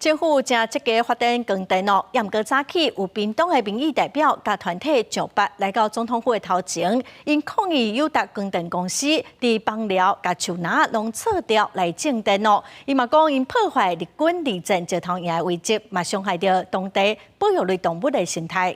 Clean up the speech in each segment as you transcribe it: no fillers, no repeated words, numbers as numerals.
政府正积极发展光电哦，也毋过早起有屏东的民意代表甲团体上北来到总统府的头前，因抗议友达光电公司伫邦寮甲树林拢撤掉来种电哦。伊嘛讲因破坏日军二战石头营的遗迹，嘛伤害到当地保育类动物的生态。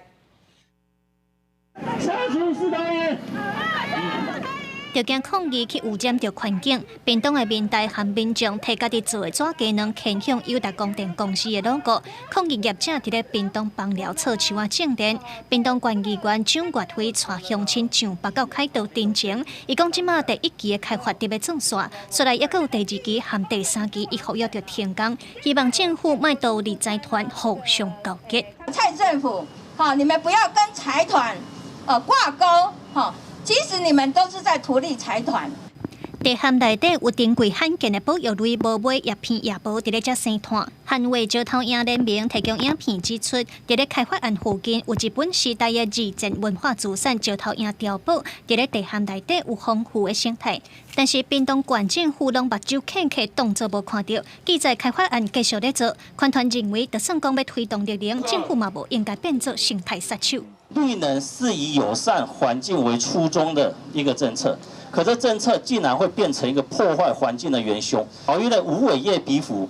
就惊抗议去污染着环境，屏东的民代和民众摕家己做的纸鸡卵牵向友达光电公司的 logo， 抗议业者伫咧屏东邦寮撤树啊种电。屏东县议员蒋月辉带乡亲上北到凯道镇前，伊讲即马第1期的开发伫要做煞，虽然还有第2期和第3期，伊呼吁着停工，希望政府卖导立财团互相交结。蔡政府，你们不要跟财团挂钩，即使你们都是在图利财团。地涵内底有珍贵罕见的保育类无尾叶片叶帽伫咧遮生态。捍卫石头营联名提供影片指出，伫咧开发案附近有日本时代的二战文化资产石头营碉堡，伫咧地涵内底有丰富的生态。但是屏东县政府拢目睭看起，当作无看到。记载开发案继续咧做，款团认为，就算讲要推动绿能，政府嘛无应该变作生态杀手。绿能是以友善环境为初衷的一个政策，可这政策竟然会变成一个破坏环境的元凶。保育类无尾叶蝙蝠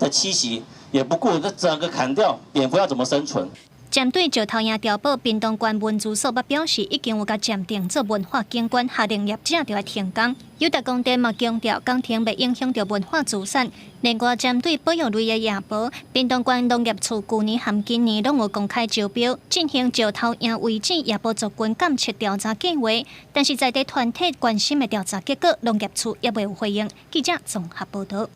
的栖息也不顾，这整个砍掉，蝙蝠要怎么生存？针对石头营碉堡，屏东县文资所捌表示，已经有甲鉴定做文化景观，下令业者就要停工。友达光电嘛强调，工程袂影响到文化资产。另外，针对保育类的野豹，屏东县农业处去年和今年拢有公开招标，进行石头营遗址野豹族群监测调查计划。但是在地团体关心的调查结果，农业处也未有回应。记者综合报道。